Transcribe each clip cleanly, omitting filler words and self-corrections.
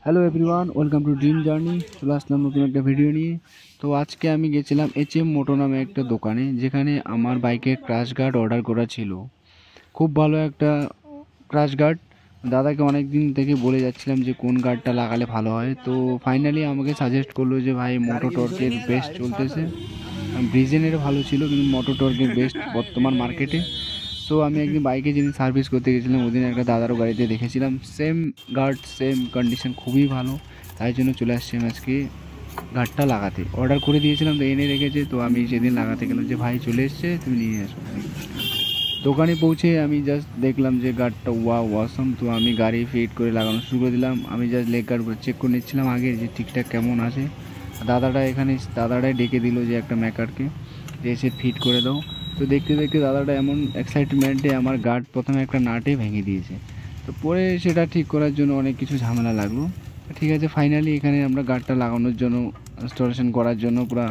Hello everyone, welcome to dream journey. চলে আসলাম নতুন একটা ভিডিও নিয়ে। তো আজকে আমি গেছিলাম HM মোটো নামে একটা দোকানে, যেখানে আমার বাইকের ক্র্যাশ গার্ড অর্ডার করা ছিল। খুব ভালো একটা ক্র্যাশ গার্ড। দাদাকে অনেক দিন থেকে বলে যাচ্ছিলাম যে কোন গার্ডটা লাগালে ভালো হয়। তো ফাইনালি আমাকে সাজেস্ট করলো যে ভাই মোটো টর্কের বেস্ট চলতেছে। ব্রিজেনের ভালো ছিল, কিন্তু মোটো টর্কের বেস্ট বর্তমান মার্কেটে। সো আমি একদিন বাইকে যেদিন সার্ভিস করতে গেছিলাম, ওদিন একটা দাদারও গাড়িতে দেখেছিলাম সেম গার্ড, সেম কন্ডিশন, খুবই ভালো। তাই জন্য চলে আসছি আমি আজকে গার্ডটা লাগাতে। অর্ডার করে দিয়েছিলাম, তো এনে রেখেছে। তো আমি সেদিন লাগাতে গেলাম যে ভাই চলে এসছে, তুমি নিয়ে আসো। দোকানে পৌঁছে আমি জাস্ট দেখলাম যে গার্ডটা ওয়াসম। তো আমি গাড়ি ফিট করে লাগানো শুরু করে দিলাম। আমি জাস্ট লেগ গার্ডগুলো চেক করে নিচ্ছিলাম আগে যে ঠিকঠাক কেমন আছে। দাদাটাই ডেকে দিল যে একটা মেকারকে, যে এসে ফিট করে দাও। তো দেখতে দেখতে দাদাটা এমন এক্সাইটমেন্টে আমার গার্ড প্রথমে একটা নাটে ভেঙে দিয়েছে। তো পরে সেটা ঠিক করার জন্য অনেক কিছু ঝামেলা লাগলো। ঠিক আছে, ফাইনালি এখানে আমরা গার্ডটা লাগানোর জন্য, ইনস্টলেশন করার জন্য পুরো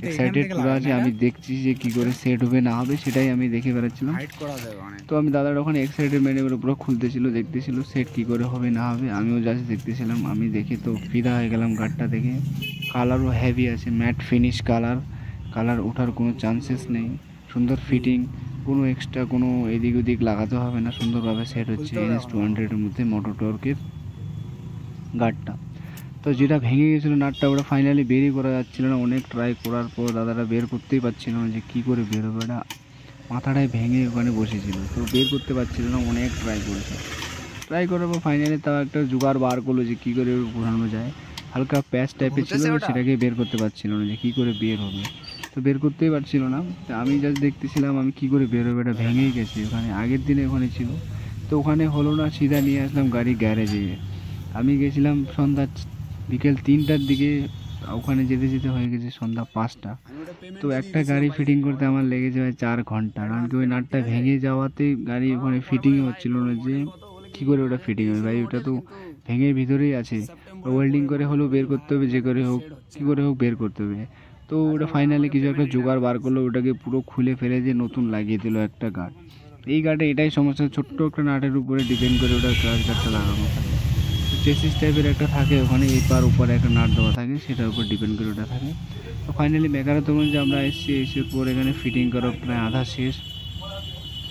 এক্সাইটেড পুরো আছে। আমি দেখছি যে কী করে সেট হবে না হবে, সেটাই আমি দেখে বেড়াচ্ছিলাম। তো আমি দাদার ওখানে এক্সাইটেডমেন্টে পুরো খুলতেছিল, দেখতেছিল সেট কী করে হবে না হবে। আমিও জাস্ট দেখতেছিলাম। আমি দেখে তো ফিদা হয়ে গেলাম গার্ডটা দেখে। কালারও হেভি আছে, ম্যাট ফিনিশ কালার ওঠার কোনো চান্সেস নেই। সুন্দর ফিটিং, কোনো এক্সট্রা কোনো এদিক ওদিক লাগাতে হবে না, সুন্দরভাবে সেট হচ্ছে NS200-এর মধ্যে মোটো টর্কের গার্ডটা। তো যেটা ভেঙে গেছিলো নাটটা, ওটা ফাইনালি বেরই করা যাচ্ছিল না। অনেক ট্রাই করার পর দাদাটা বের করতেই পারছিল না যে কী করে বের হবে। এটা মাথাটায় ভেঙে ওখানে বসেছিল, তো বের করতে পারছিল না। অনেক ট্রাই করার পর ফাইনালি তাও একটা জোগাড় বার করলো যে কী করে ঘোরানো যায়। হালকা প্যাচ টাইপের ছিল, সেটাকে বের করতে পারছিল না যে কী করে বের হবে। তো বের করতেই পারছিল না। তো আমি জাস্ট দেখতেছিলাম আমি কী করে বের হবে। এটা ভেঙেই গেছে, ওখানে আগের দিনে ওখানে ছিল। তো ওখানে হলো না, সিধা নিয়ে আসলাম গাড়ি গ্যারেজে। আমি গেছিলাম বিকেল 3টার দিকে, ওখানে যেতে যেতে হয়ে গেছে সন্ধ্যা 5টা। তো একটা গাড়ি ফিটিং করতে আমার লেগেছে প্রায় 4 ঘন্টা, কারণ কি ওই নাটটা ভেঙে যাওয়াতে গাড়ি ওখানে ফিটিংই হচ্ছিল না যে কী করে ওটা ফিটিং হবে। ভাই ওটা তো ভেঙে ভিতরেই আছে, ওয়েল্ডিং করে হলেও বের করতে হবে, যে করে হোক কী করে হোক বের করতে হবে। তো ওটা ফাইনালি কিছু একটা জোগাড় বার করলো, ওটাকে পুরো খুলে ফেলে দিয়ে নতুন লাগিয়ে দিল একটা গার্ড। এই গার্ডে এটাই সমস্যা, ছোট্ট একটা নাটের উপরে ডিপেন্ড করে ওটা ক্রাশ গার্ডটা লাগানো থাকে। চেসিস টাইপের একটা থাকে ওখানে, এপার উপরে একটা নাট দেওয়া থাকে, সেটার উপর ডিপেন্ড করে ওটা থাকে। তো ফাইনালি মেকারের তখন যে আমরা এসে পর এখানে ফিটিং করা প্রায় আধা শেষ।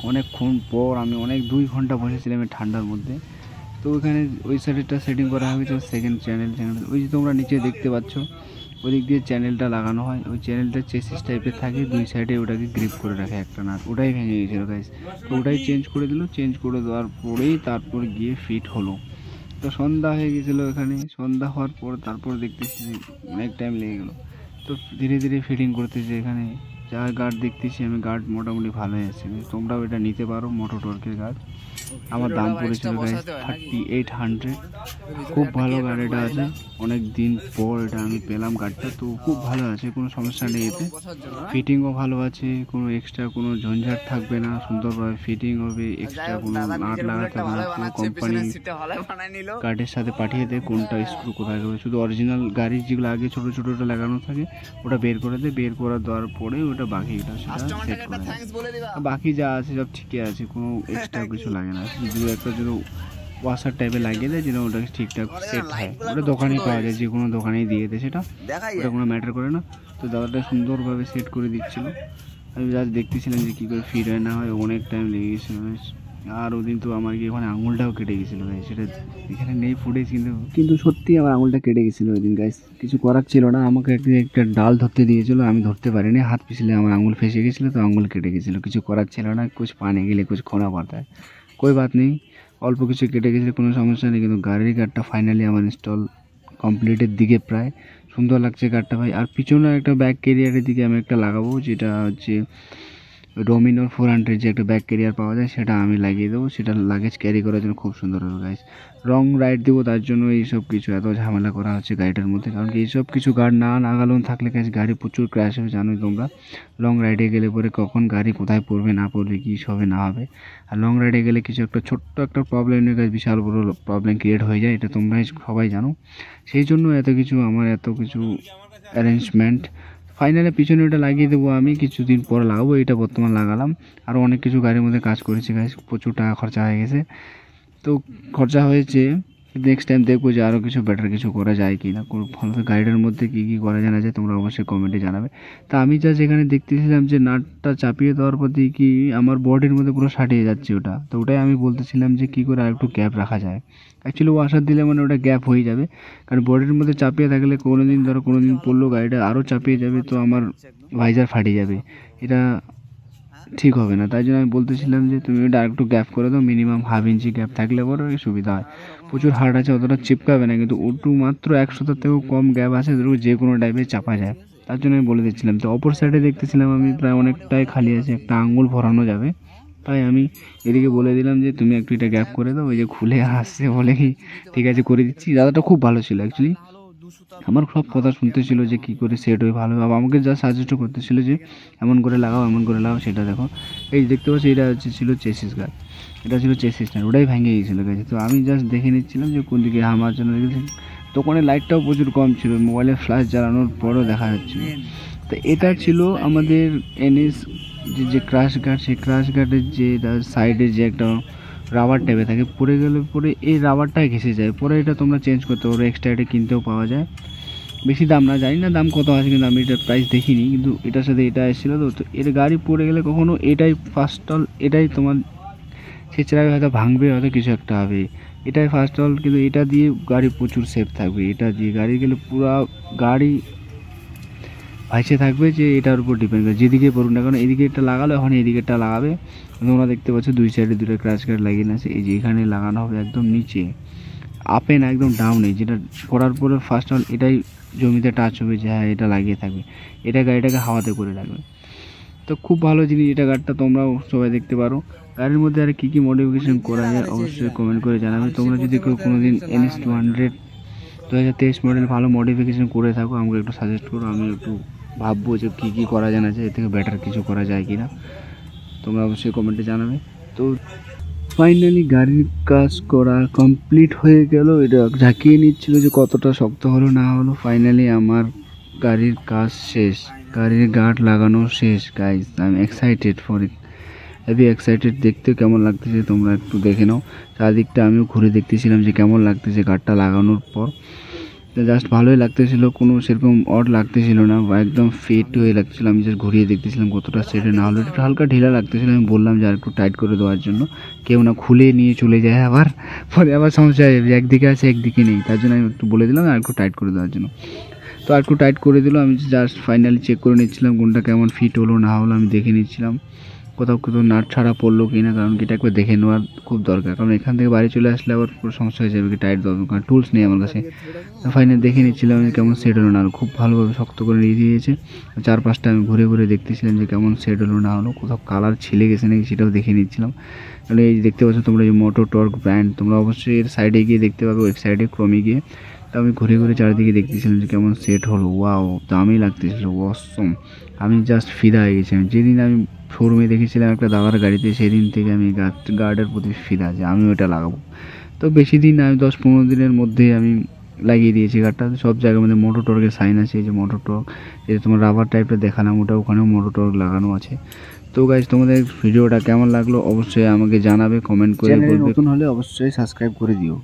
অনেকক্ষণ পর আমি 2 ঘন্টা বসেছিলাম এই ঠান্ডার মধ্যে। তো ওইখানে ওই সাইডেরটা সেটিং করা হয়েছে সেকেন্ড চ্যানেল। ওই যে তোমরা নিচে দেখতে পাচ্ছ, ওই দিক দিয়ে চ্যানেলটা লাগানো হয়। ওই চ্যানেলটা চেসিস টাইপের থাকে, দুই সাইডে ওটাকে গ্রিপ করে রাখে একটা নাট। ওটাই ভেঙে গেছিলো গাইস। তো ওটাই চেঞ্জ করে দিল, চেঞ্জ করে দেওয়ার পরেই তারপর গিয়ে ফিট হলো। তো সন্ধ্যা হয়ে গেছিলো এখানে। সন্ধ্যা হওয়ার পর তারপর দেখতেছি অনেক টাইম লেগে গেলো। তো ধীরে ধীরে ফিটিং করতেছি এখানে। যা গার্ড দেখতেছি আমি, গার্ড মোটামুটি ভালোই আছে। তোমরাও এটা নিতে পারো, মোটো টর্কের গার্ড। আমার দাম পড়েছিল গাইস 3800। খুব ভালো গার্ড এটা আছে, অনেক দিন পর এটা আমি পেলাম গার্ডটা। তো খুব ভালো আছে, কোনো সমস্যা নেই এতে। ফিটিংও ভালো আছে, কোনো এক্সট্রা কোনো ঝঞ্ঝাট থাকবে না, সুন্দরভাবে ফিটিং হবে। এক্সট্রা কোনো নাট লাগাতে হবে না, পুরো কোম্পানি গার্ডের সাথে পাঠিয়ে দেয় কোনটা স্ক্রু কোথায় হবে। শুধু অরিজিনাল গাড়ির যেগুলো আগে ছোটো ছোটোটা লাগানো থাকে ওটা বের করে দেয়, বের করে দেওয়ার পরে ওটা বাকিটা সেটা সেট করে দেয়। বাকি যা আছে সব ঠিকই আছে, কোনো এক্সট্রা কিছু লাগে না। শুধু একটা যেন ওয়াশার টাইপে লাগিয়ে দেয়, যেন ওটা ঠিকঠাক সেট হয়। ওটা দোকানেই পাওয়া যায়, যে কোনো দোকানেই দিয়ে দেয় সেটা, ওটা কোনো ম্যাটার করে না। তো দাদাটা সুন্দরভাবে সেট করে দিচ্ছিলো। আমি জাস্ট দেখতেছিলাম যে কী করে ফিট হয় না হয়। অনেক টাইম লেগে গেছিলো। আর ওদিন তো আমার কি ওখানে আঙুলটাও কেটে গেছিলো ভাই, সেটা এখানে নেই ফুটেজ, কিন্তু সত্যি আমার আঙুলটা কেটে গেছিলো ওই দিন গাইস। কিছু করার ছিল না, আমাকে একটা ডাল ধরতে দিয়েছিলো, আমি ধরতে পারিনি, হাত পিছলে আমার আঙুল ফেসে গেছিলো, তো আঙুল কেটে গেছিলো। কিছু করার ছিল না, কুछ পানে গেলে कुछ खोना पड़ता है, कोई बात नहीं। অল্প কিছু কেটে গেছিলো, কোনো সমস্যা নেই। কিন্তু গাড়ির গার্ডটা ফাইনালি আমার ইনস্টল কমপ্লিটের দিকে প্রায়। সুন্দর লাগছে গার্ডটা ভাই। আর পিছনে একটা ব্যাক ক্যারিয়ারের দিকে আমি একটা লাগাবো, যেটা হচ্ছে ডোমিনোর 400 যে একটা ব্যাক ক্যারিয়ার পাওয়া যায়, সেটা আমি লাগিয়ে দেবো। সেটা লাগেজ ক্যারি করার জন্য খুব সুন্দর হবে গাইস। লং রাইড দেবো, তার জন্য এইসব কিছু এত ঝামেলা করা হচ্ছে গাড়িটার মধ্যে। কারণ কি এইসব কিছু গার্ড না লাগানো থাকলে গাইস গাড়ি প্রচুর ক্র্যাশ হবে, জানোই তোমরা। লং রাইডে গেলে পরে কখন গাড়ি কোথায় পড়বে না পড়বে, কী হবে না হবে। আর লং রাইডে গেলে কিছু একটা ছোট্ট একটা প্রবলেম নিয়ে গাইস বিশাল বড় প্রবলেম ক্রিয়েট হয়ে যায়, এটা তোমরাই সবাই জানো। সেই জন্য এত কিছু অ্যারেঞ্জমেন্ট। ফাইনালি পিছনে ওটা লাগিয়ে দেবো আমি, কিছুদিন পর লাগাবো। এটা বর্তমান লাগালাম। আরও অনেক কিছু গাড়ির মধ্যে কাজ করেছি গাইস, প্রচুর টাকা খরচা হয়ে গেছে। তো খরচা হয়েছে নেক্সট টাইম দেখবো যে আরও কিছু বেটার কিছু করা যায় কি না, কোনো ভালো গাড়িটার মধ্যে কী কী করা জানা যায় তোমরা অবশ্যই কমেন্টে জানাবে। তা আমি জাস্ট এখানে দেখতেছিলাম যে নাটটা চাপিয়ে দেওয়ার পর দিয়ে কি আমার বডির মধ্যে পুরো সাটিয়ে যাচ্ছে ওটা, তো ওটাই আমি বলতেছিলাম যে কী করে আর একটু গ্যাপ রাখা যায়। অ্যাকচুয়ালি ওয়াশার দিলে মানে ওটা গ্যাপ হয়ে যাবে, কারণ বডির মধ্যে চাপিয়ে থাকলে কোনো দিন ধরো কোনো দিন পড়লো গাড়িটা আরও চাপিয়ে যাবে, তো আমার ভাইজার ফাটে যাবে, এটা ঠিক হবে না। তাই জন্য আমি বলতেছিলাম যে তুমি ওটা আরেকটু গ্যাপ করে দাও, মিনিমাম হাফ ইঞ্চি গ্যাপ থাকলে পরে সুবিধা হয়। প্রচুর হার্ড আছে, অতটা চিপকাবে না, কিন্তু ওটু মাত্র 100 থেকেও কম গ্যাপ আছে, যে কোনো টাইপে চাপা যায়। তার জন্য আমি বলে দিচ্ছিলাম। তো অপর সাইডে দেখতেছিলাম আমি প্রায় অনেকটাই খালি আছে, একটা আঙুল ভরানো যাবে, তাই আমি এদিকে বলে দিলাম যে তুমি একটু এটা গ্যাপ করে দাও। ওই যে খুলে আসছে বলে কি ঠিক আছে করে দিচ্ছি। দাদাটা খুব ভালো ছিল অ্যাকচুয়ালি, আমার সব কথা শুনতেছিল যে কী করে সেট হয় ভালো হবে, আমাকে যা সাজেস্টও করতেছিল যে এমন করে লাগাও এমন করে লাগাও। সেটা দেখো এই দেখতে পাচ্ছি, এটা হচ্ছে ছিল চেসিস গার্ড, এটা ছিল চেসিস না, ওটাই ভেঙে গিয়েছিলো গেছে। তো আমি জাস্ট দেখে নিচ্ছিলাম যে কোন দিকে আমার জন্য রেখেছি। দোকানে লাইটটাও প্রচুর কম ছিল, মোবাইলে ফ্ল্যাশ জ্বালানোর পরও দেখা যাচ্ছিল। তো এটা ছিল আমাদের এনএস যে ক্রাশ গার্ড, সেই ক্রাশ গার্ডের যে সাইডে যে একটা রাবার টাইপে থাকে, পড়ে গেলে পরে এই রাবারটাই ঘেসে যায়, পরে এটা তোমরা চেঞ্জ করতে পারো, এক্সট্রা এটা কিনতেও পাওয়া যায়, বেশি দাম না, জানি না দাম কত আছে, কিন্তু আমি এটার প্রাইস দেখিনি, কিন্তু এটার সাথে এটা এসেছিলো। তো এর গাড়ি পড়ে গেলে কখনো এটাই ফার্স্ট অল, এটাই তোমার ছেঁচড়াবে, হয়তো ভাঙবে, হয়তো কিছু একটা হবে, এটাই ফার্স্ট অল। কিন্তু এটা দিয়ে গাড়ি প্রচুর সেফ থাকবে, এটা দিয়ে গাড়ি গেলে পুরো গাড়ি ভাইসে থাকবে, যে এটার উপর ডিপেন্ড করে যেদিকে পড়ুন না, কারণ এদিকে একটা লাগালে ওখানে এদিকেরটা লাগাবে। তোমরা দেখতে পাচ্ছ দুই সাইডে দুটো ক্রাশ গার্ড লাগিয়ে আছে, এই যে এখানে লাগানো হবে একদম নিচে, আপে না একদম ডাউনে, যেটা পড়ার পরে ফার্স্ট অল এটাই জমিতে টাচ হবে, যে হ্যাঁ এটা লাগিয়ে থাকবে, এটা গাড়িটাকে হাওয়াতে করে রাখবে। তো খুব ভালো জিনিস এটা, গাড়িটা তোমরাও সবাই দেখতে পারো। গাড়ির মধ্যে আর কী কী মডিফিকেশান করা যায় অবশ্যই কমেন্ট করে জানাবে। তোমরা যদি কেউ কোনো দিন NS200 2023 মডেল ভালো মডিফিকেশান করে থাকো, আমাকে একটু সাজেস্ট করো, আমি একটু ভাববো যে কী কী করা জানা যায়, এর থেকে বেটার কিছু করা যায় কি না, তোমরা অবশ্যই কমেন্টে জানাবে। তো ফাইনালি গাড়ির কাজ করা কমপ্লিট হয়ে গেল, এটা ঝাঁকিয়ে নিচ্ছিল যে কতটা শক্ত হলো না হলো। ফাইনালি আমার গাড়ির কাজ শেষ, গাড়ির গার্ড লাগানো শেষ guys, I am excited for it, heavy excited. দেখতে কেমন লাগতেছে তোমরা একটু দেখে নাও, চারদিকটা আমিও ঘুরে দেখতেছিলাম যে কেমন লাগতেছে গার্ডটা লাগানোর পর। তো জাস্ট ভালোই লাগতেছিল, কোনো সেরকম অড লাগতেছিল না, বা একদম ফিট হয়ে লাগতেছিল। আমি জাস্ট ঘুরিয়ে দেখতেছিলাম কতটা সেটে না হলো, একটু হালকা ঢিলা লাগতেছিল, আমি বললাম যে আর একটু টাইট করে দেওয়ার জন্য, কেউ না খুলে নিয়ে চলে যায় আবার, পরে আবার সমস্যা হয়ে যাবে, একদিকে আছে একদিকে নেই, তার জন্য আমি একটু বলে দিলাম আর একটু টাইট করে দেওয়ার জন্য। তো আর একটু টাইট করে দিল, আমি জাস্ট ফাইনালি চেক করে নিচ্ছিলাম কোনটা কেমন ফিট হলো না হলো, আমি দেখে নিচ্ছিলাম কোথাও কোথাও নাট ছাড়া পড়লো কি না, কারণ এটা একবার দেখে নেওয়ার খুব দরকার, কারণ এখান থেকে বাড়ি চলে আসলে আবার পুরো সমস্যা হয়ে যাবে কি টাইট দেওয়া, কারণ টুলস নেই আমার কাছে। ফাইনালি দেখে নিচ্ছিলাম যে কেমন সেট হলো না হলো, খুব ভালোভাবে শক্ত করে নিয়ে দিয়েছে। চারপাশটা আমি ঘুরে ঘুরে দেখতেছিলাম যে কেমন সেট হলো না হলো, কোথাও কালার ছিলে গেছে নাকি সেটাও দেখে নিচ্ছিলাম। তাহলে এই দেখতে পাচ্ছ তোমরা যে মোটো টর্ক ব্র্যান্ড, তোমরা অবশ্যই এর সাইডে গিয়ে দেখতে পাবে, ওয়েবসাইটে ক্রমে গিয়ে। তো আমি ঘুরে ঘুরে চারিদিকে দেখতেছিলাম যে কেমন সেট হলো, ওয়াও দামি লাগতেছিল, অসম। আমি জাস্ট ফিদা হয়ে গেছিলাম, যেদিন আমি শোরুমে দেখেছিলাম একটা দাদার গাড়িতে, সেদিন থেকে আমি গার্ডের প্রতি ফিদা, যে আমি ওটা লাগাবো। তো বেশি দিন আমি 10-15 দিনের মধ্যেই আমি লাগিয়ে দিয়েছি গার্ডটা। সব জায়গার মধ্যে মোটো টর্কের সাইন আছে, এই যে মোটো টর্ক, এই যে তোমার রাবার টাইপের দেখালাম ওটা, ওখানেও মোটো টর্ক লাগানো আছে। তো গাইজ তোমাদের ভিডিওটা কেমন লাগলো অবশ্যই আমাকে জানাবে, কমেন্ট করে বলবে, নতুন হলে অবশ্যই সাবস্ক্রাইব করে দিও।